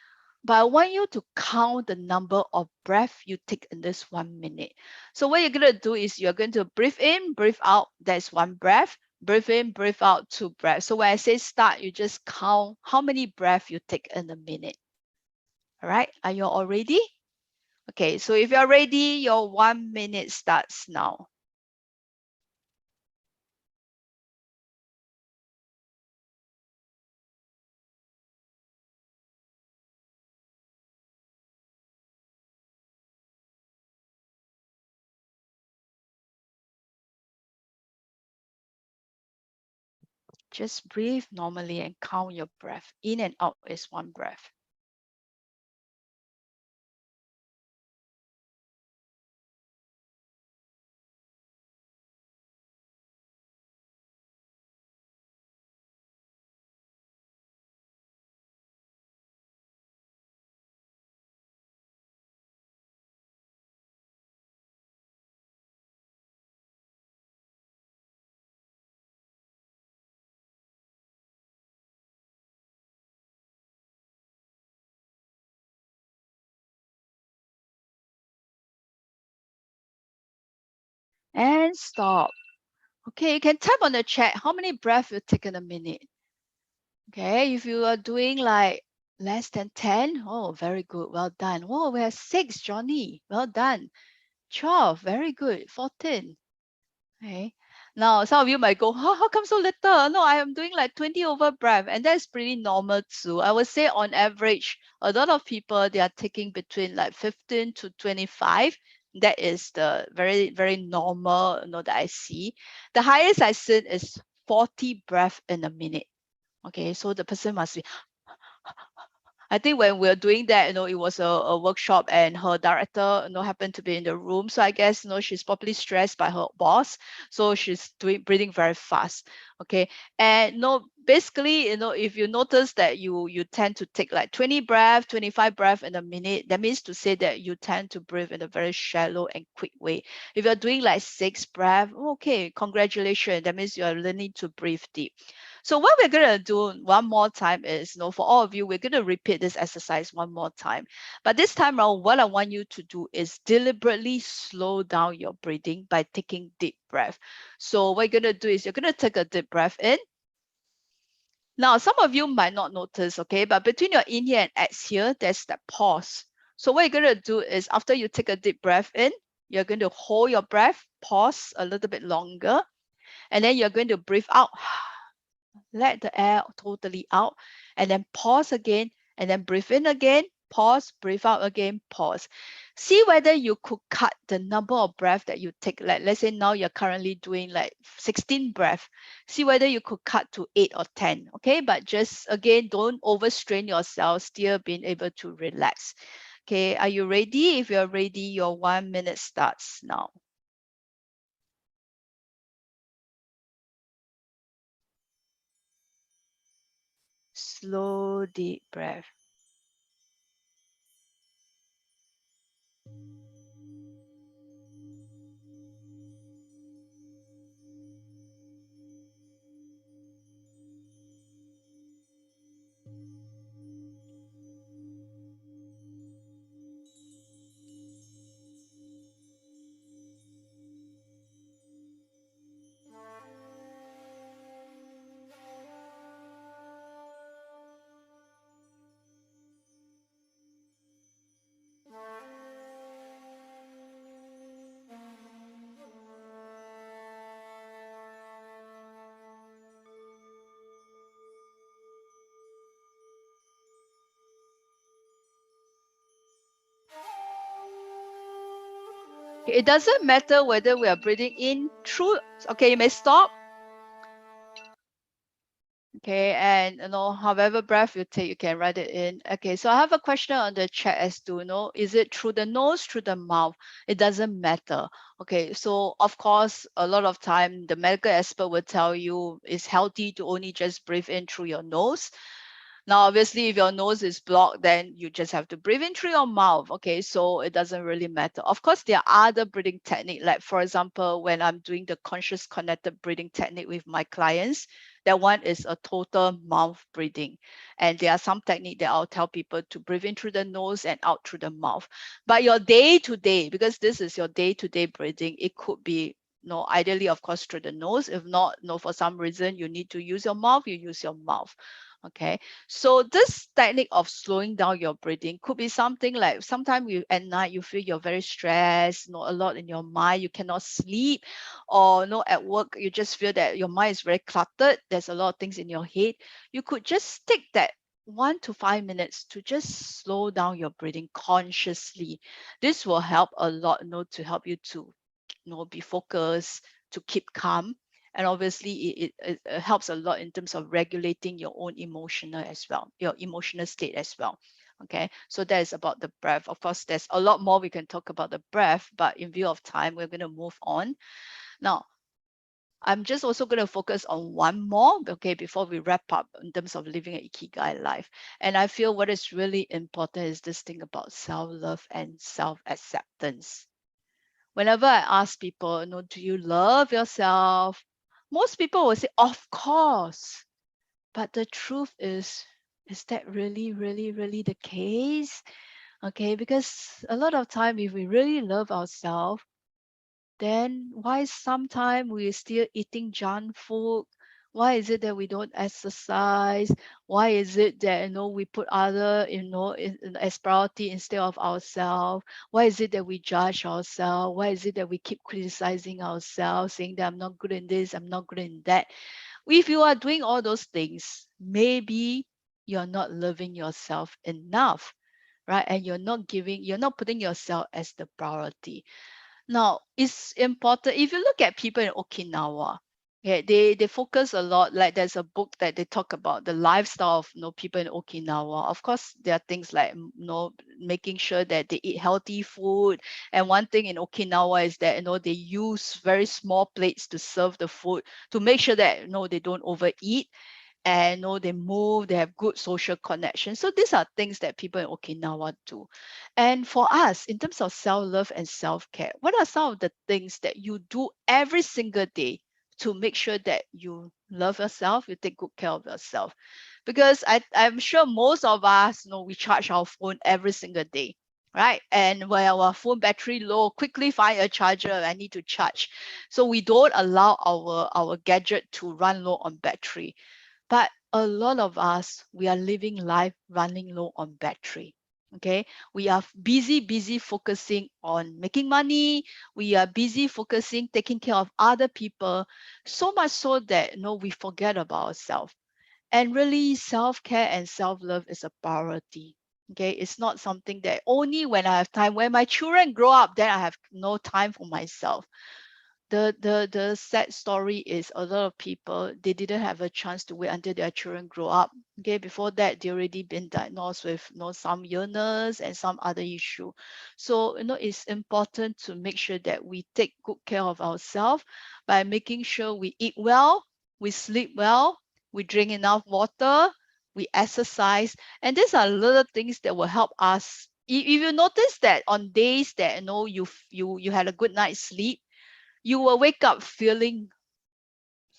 [SPEAKER 1] but I want you to count the number of breath you take in this 1 minute. So what you're going to do is you're going to breathe in, breathe out. That's 1 breath. Breathe in, breathe out, 2 breaths. So when I say start, you just count how many breaths you take in a minute. All right, are you all ready? Okay, so if you're ready, your 1 minute starts now. Just breathe normally and count your breath. In and out is 1 breath. And stop. Okay, you can tap on the chat how many breaths you take in a minute. Okay, if you are doing like less than 10, oh, very good, well done. Oh, we have 6, Johnny, well done. 12, very good. 14. Okay. Now, some of you might go, how come so little? No, I am doing like 20 over breath, and that's pretty normal too. I would say on average, a lot of people, they are taking between like 15 to 25. That is the very, very normal, that I see. The highest I seen is 40 breath in a minute. Okay, so the person must be, I think when we were doing that, it was a workshop, and her director, happened to be in the room. So I guess, she's probably stressed by her boss. So she's breathing very fast. Okay. And basically, if you notice that you tend to take like 20 breath, 25 breath in a minute, that means to say that you tend to breathe in a very shallow and quick way. If you're doing like 6 breath, okay, congratulations. That means you're learning to breathe deep. So what we're going to do one more time is, for all of you, we're going to repeat this exercise one more time. But this time around, what I want you to do is deliberately slow down your breathing by taking deep breath. So what you're going to do is you're going to take a deep breath in. Now, some of you might not notice, okay, but between your inhale and exhale, there's that pause. So what you're going to do is after you take a deep breath in, you're going to hold your breath, pause a little bit longer, and then you're going to breathe out. Let the air totally out, and then pause again, and then breathe in again, pause, breathe out again, pause. See whether you could cut the number of breaths that you take. Like, let's say now you're currently doing like 16 breaths. See whether you could cut to 8 or 10. Okay, but just again, don't overstrain yourself, still being able to relax. Okay, are you ready? If you're ready, your 1 minute starts now. Slow, deep breath. It doesn't matter whether we are breathing in through, okay, you may stop. Okay, and however breath you take, you can write it in. Okay, so I have a question on the chat as to, is it through the nose, through the mouth? It doesn't matter. Okay, so of course, a lot of time the medical expert will tell you it's healthy to only just breathe in through your nose. Now, obviously, if your nose is blocked, then you just have to breathe in through your mouth. Okay, so it doesn't really matter. Of course, there are other breathing technique, like for example, when I'm doing the conscious connected breathing technique with my clients, that one is a total mouth breathing. And there are some technique that I'll tell people to breathe in through the nose and out through the mouth. But your day to day, because this is your day to day breathing, it could be ideally, of course, through the nose. If not, for some reason you need to use your mouth, you use your mouth. Okay, so this technique of slowing down your breathing could be something like sometimes you at night you feel you're very stressed, a lot in your mind, you cannot sleep, or at work you just feel that your mind is very cluttered. There's a lot of things in your head. You could just take that 1 to 5 minutes to just slow down your breathing consciously. This will help a lot, to help you to, be focused, to keep calm, and obviously it helps a lot in terms of regulating your own emotional as well, your emotional state as well. Okay, so that is about the breath. Of course, there's a lot more we can talk about the breath, but in view of time, we're going to move on. Now, I'm just also going to focus on one more, okay, before we wrap up in terms of living an Ikigai life. And I feel what is really important is this thing about self-love and self-acceptance. Whenever I ask people, do you love yourself? Most people will say, of course. But the truth is that really, really, really the case? Okay, because a lot of time, if we really love ourselves, then why sometimes we're still eating junk food? Why is it that we don't exercise? Why is it that we put other as priority instead of ourselves? Why is it that we judge ourselves? Why is it that we keep criticizing ourselves, saying that I'm not good in this, I'm not good in that? If you are doing all those things, maybe you're not loving yourself enough, right? And you're not putting yourself as the priority. Now, it's important if you look at people in Okinawa, okay, they focus a lot. Like there's a book that they talk about the lifestyle of people in Okinawa. Of course, there are things like making sure that they eat healthy food. And one thing in Okinawa is that they use very small plates to serve the food to make sure that they don't overeat, and they move, they have good social connection. So these are things that people in Okinawa do. And for us, in terms of self-love and self-care, what are some of the things that you do every single day to make sure that you love yourself, you take good care of yourself? Because I'm sure most of us we charge our phone every single day, right? And when our phone battery low, quickly find a charger, I need to charge. So we don't allow our gadget to run low on battery. But a lot of us, we are living life running low on battery. Okay, we are busy focusing on making money. We are busy focusing, taking care of other people, so much so that we forget about ourselves. And really, self-care and self-love is a priority. Okay, it's not something that only when I have time. When my children grow up, then I have no time for myself. The sad story is a lot of people, they didn't have a chance to wait until their children grow up. Okay, before that they already been diagnosed with some illness and some other issue. So it's important to make sure that we take good care of ourselves by making sure we eat well, we sleep well, we drink enough water, we exercise. And these are little things that will help us. If you notice that on days that you had a good night's sleep, you will wake up feeling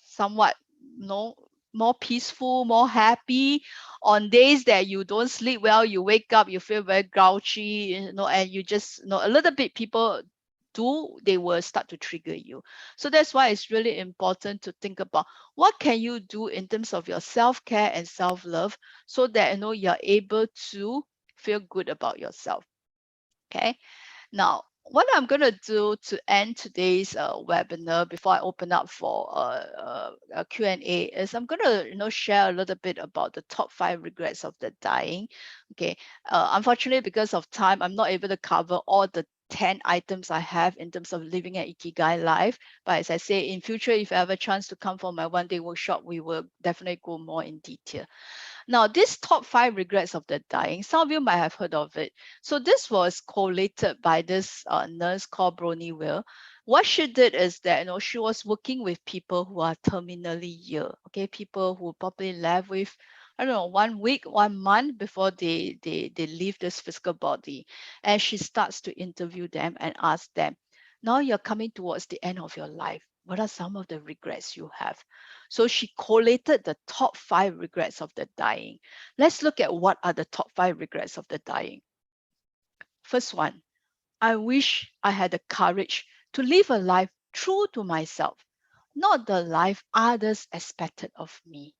[SPEAKER 1] somewhat more peaceful, more happy. On days that you don't sleep well, you wake up, you feel very grouchy, and you just a little bit people do, they will start to trigger you. So that's why it's really important to think about what can you do in terms of your self-care and self-love, so that you're able to feel good about yourself. Okay, now, what I'm going to do to end today's webinar before I open up for a Q&A is I'm going to share a little bit about the top 5 regrets of the dying. Okay, unfortunately, because of time, I'm not able to cover all the 10 items I have in terms of living an Ikigai life. But as I say, in future, if I have a chance to come for my one-day workshop, we will definitely go more in detail. Now, this top 5 regrets of the dying, some of you might have heard of it. So this was collated by this nurse called Bronnie Will. What she did is that, she was working with people who are terminally ill, okay, people who probably left with, I don't know, 1 week, 1 month before they leave this physical body. And she starts to interview them and ask them, now you're coming towards the end of your life. What are some of the regrets you have? So she collated the top 5 regrets of the dying. Let's look at what are the top 5 regrets of the dying. First one, I wish I had the courage to live a life true to myself, not the life others expected of me.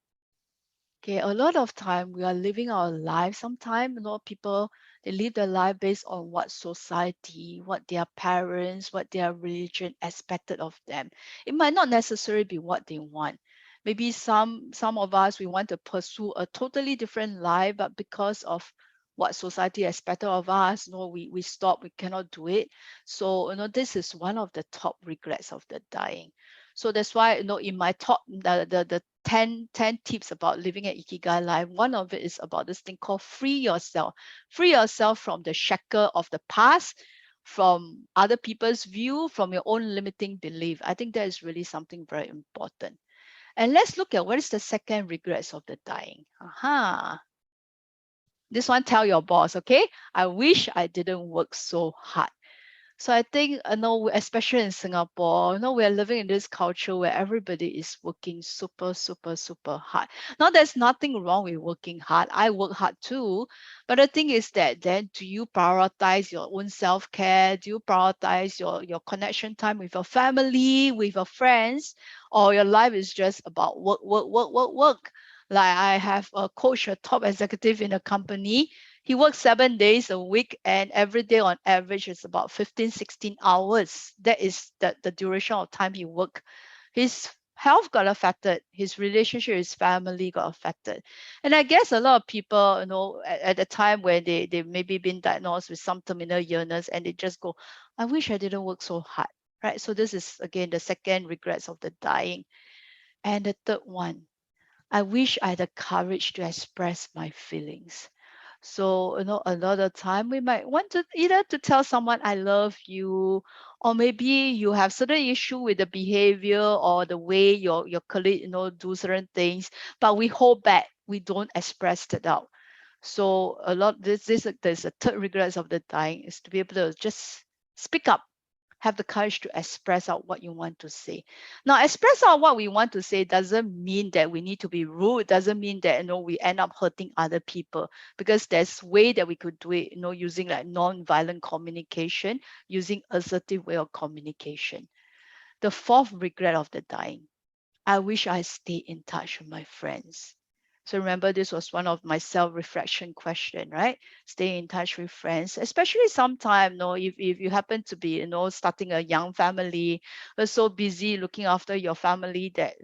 [SPEAKER 1] Okay, a lot of time we are living our life. Sometimes, people, they live their life based on what society, what their parents, what their religion expected of them. It might not necessarily be what they want. Maybe some of us, we want to pursue a totally different life, but because of what society expected of us, we stop, we cannot do it. So, this is one of the top regrets of the dying. So that's why, in my top, the 10 tips about living an Ikigai life, one of it is about this thing called free yourself. Free yourself from the shackle of the past, from other people's view, from your own limiting belief. I think that is really something very important. And let's look at what is the second regrets of the dying. This one, tell your boss, okay? I wish I didn't work so hard. So I think, especially in Singapore, we're living in this culture where everybody is working super, super, super hard. Now, there's nothing wrong with working hard. I work hard too. But the thing is that then, do you prioritize your own self-care? Do you prioritize your connection time with your family, with your friends? Or your life is just about work, work, work, work, work? Like I have a coach, a top executive in a company. He works 7 days a week, and every day on average is about 15, 16 hours. That is the duration of time he worked. His health got affected. His relationship with his family got affected. And I guess a lot of people, at the time when they maybe been diagnosed with some terminal illness, and they just go, I wish I didn't work so hard, right? So this is, again, the second regrets of the dying. And the third one, I wish I had the courage to express my feelings. So, a lot of time we might want to either to tell someone I love you, or maybe you have certain issue with the behavior or the way your colleague, do certain things, but we hold back. We don't express it out. So a lot there's a third regrets of the dying is to be able to just speak up, have the courage to express out what you want to say. Now, express out what we want to say doesn't mean that we need to be rude, doesn't mean that we end up hurting other people, because there's way that we could do it, using like non-violent communication, using assertive way of communication. The fourth regret of the dying, I wish I stayed in touch with my friends. So remember, this was one of my self-reflection question, right? Stay in touch with friends, especially sometime, if you happen to be, starting a young family, we're so busy looking after your family that,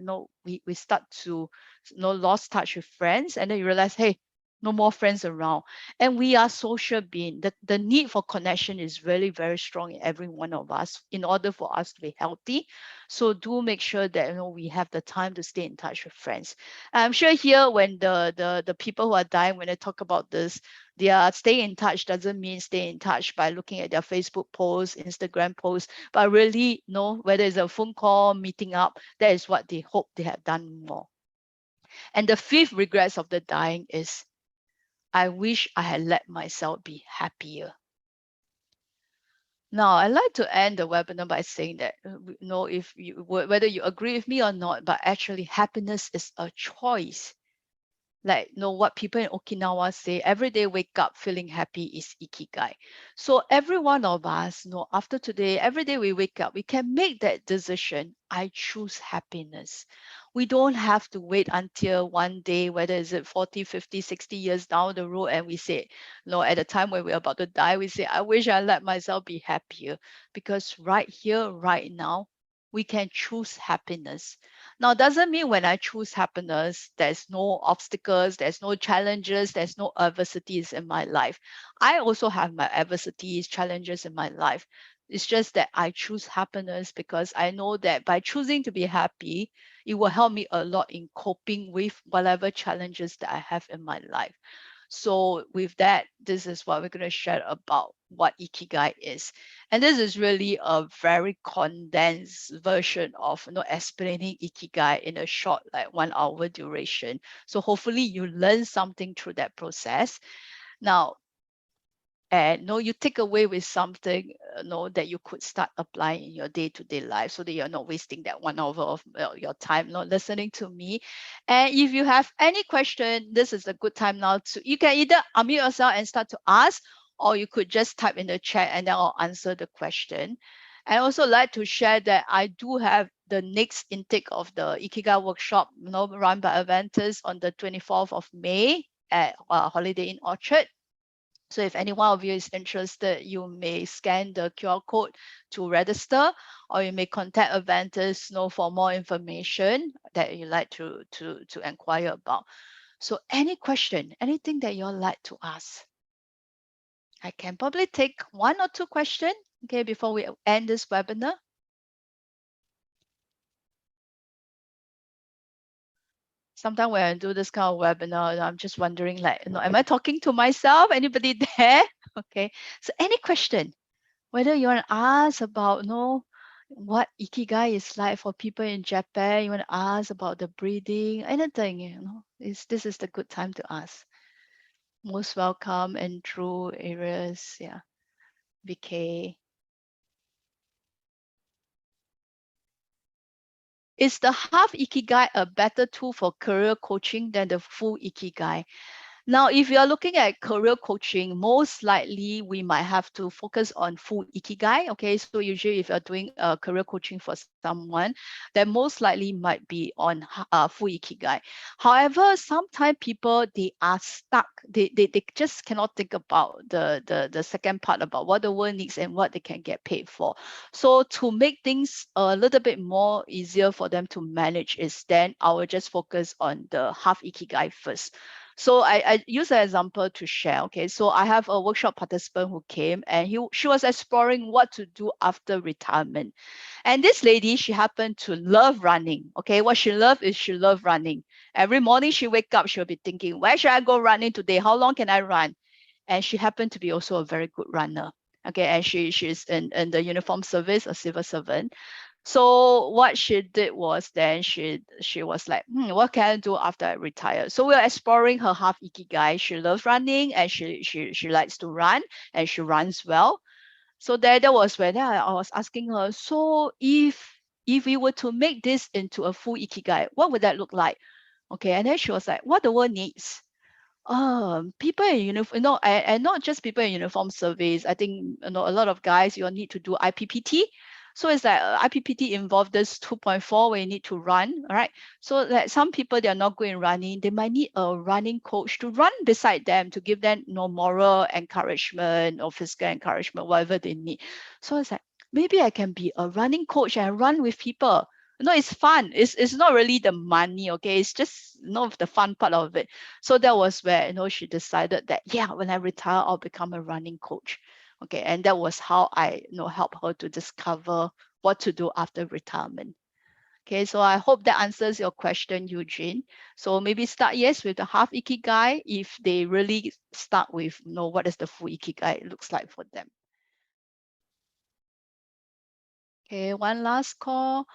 [SPEAKER 1] we start to, lost touch with friends, and then you realize, hey, no more friends around. And we are social being. The need for connection is really very strong in every one of us in order for us to be healthy. So do make sure that we have the time to stay in touch with friends. I'm sure here when the people who are dying, when they talk about this, they are stay in touch doesn't mean stay in touch by looking at their Facebook posts, Instagram posts, but really whether it's a phone call, meeting up, that is what they hope they have done more. And the fifth regrets of the dying is, I wish I had let myself be happier. Now, I'd like to end the webinar by saying that, if you, whether you agree with me or not, but actually happiness is a choice. Like, what people in Okinawa say, every day wake up feeling happy is Ikigai. So every one of us, after today, every day we wake up, we can make that decision. I choose happiness. We don't have to wait until one day, whether is it 40, 50, 60 years down the road, and we say, at the time when we're about to die, we say, I wish I let myself be happier. Because right here, right now, we can choose happiness. Now, doesn't mean when I choose happiness, there's no obstacles, there's no challenges, there's no adversities in my life. I also have my adversities, challenges in my life. It's just that I choose happiness because I know that by choosing to be happy, it will help me a lot in coping with whatever challenges that I have in my life. So with that, this is what we're going to share about what Ikigai is. And this is really a very condensed version of explaining Ikigai in a short, like 1 hour duration. So hopefully you learn something through that process. Now, and you take away with something that you could start applying in your day-to-day life, so that you're not wasting that 1 hour of your time not listening to me. And if you have any question, this is a good time now to, you can either unmute yourself and start to ask, or you could just type in the chat and then I'll answer the question. I also like to share that I do have the next intake of the Ikigai workshop, run by Aventis on the 24th of May at Holiday Inn Orchard. So if any one of you is interested, you may scan the QR code to register, or you may contact Aventis for more information that you like to inquire about. So any question, anything that you'd like to ask? I can probably take 1 or 2 questions, okay, before we end this webinar. Sometimes when I do this kind of webinar, I'm just wondering, like, am I talking to myself? Anybody there? Okay. So any question, whether you want to ask about, what Ikigai is like for people in Japan, you want to ask about the breathing, anything, this is the good time to ask. Most welcome, Andrew, Aries, yeah, VK. Is the half Ikigai a better tool for career coaching than the full Ikigai? Now, if you are looking at career coaching, most likely we might have to focus on full Ikigai. Okay, so usually if you're doing career coaching for someone, then most likely might be on full Ikigai. However, sometimes people, they are stuck. They just cannot think about the second part about what the world needs and what they can get paid for. So to make things a little bit more easier for them to manage is then I will just focus on the half Ikigai first. So I use an example to share. Okay, so I have a workshop participant who came and she was exploring what to do after retirement. And this lady, she happened to love running. Okay, what she loved is she loved running. Every morning she wake up, she'll be thinking, where should I go running today? How long can I run? And she happened to be also a very good runner. Okay, and she's in the uniform service, a civil servant. So what she did was then she was like, what can I do after I retire? So we're exploring her half Ikigai. She loves running and she likes to run and she runs well. So that was where I was asking her, so if we were to make this into a full Ikigai, what would that look like? Okay, and then she was like, what the world needs. People in uniform, and not just people in uniform service. I think a lot of guys, you'll need to do IPPT. So it's like IPPT involved this 2.4 where you need to run, all right? So that some people, they're not good in running, they might need a running coach to run beside them to give them moral encouragement or physical encouragement, whatever they need. So it's like, maybe I can be a running coach and run with people. It's fun. It's not really the money, okay? It's just the fun part of it. So that was where she decided that, yeah, when I retire, I'll become a running coach. Okay, and that was how I help her to discover what to do after retirement. Okay, so I hope that answers your question, Eugene. So maybe start with the half Ikigai if they really start with what is the full Ikigai looks like for them. Okay, one last call.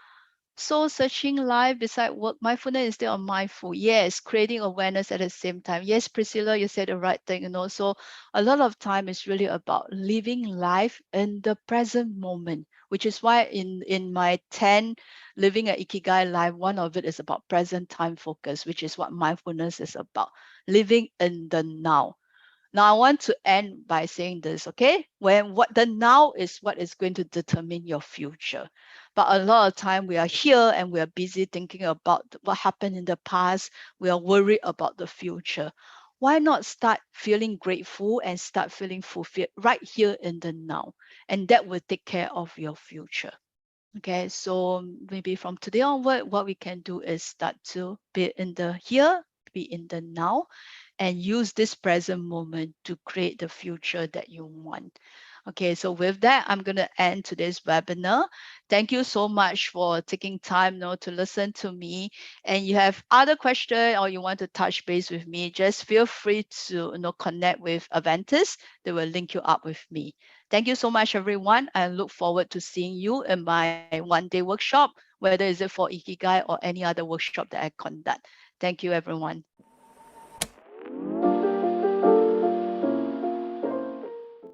[SPEAKER 1] Soul searching life beside work, mindfulness instead of mindful. Yes, creating awareness at the same time. Yes, Priscilla, you said the right thing. So a lot of time is really about living life in the present moment, which is why in my 10 living an Ikigai life, one of it is about present time focus, which is what mindfulness is about, living in the now. Now, I want to end by saying this, okay? What the now is what is going to determine your future. But a lot of time we are here and we are busy thinking about what happened in the past. We are worried about the future. Why not start feeling grateful and start feeling fulfilled right here in the now? And that will take care of your future. Okay, so maybe from today onward, what we can do is start to be in the here, be in the now, and use this present moment to create the future that you want. Okay, so with that, I'm going to end today's webinar. Thank you so much for taking time to listen to me. And you have other questions or you want to touch base with me, just feel free to connect with Aventis. They will link you up with me. Thank you so much, everyone. I look forward to seeing you in my one-day workshop, whether is it for Ikigai or any other workshop that I conduct. Thank you, everyone.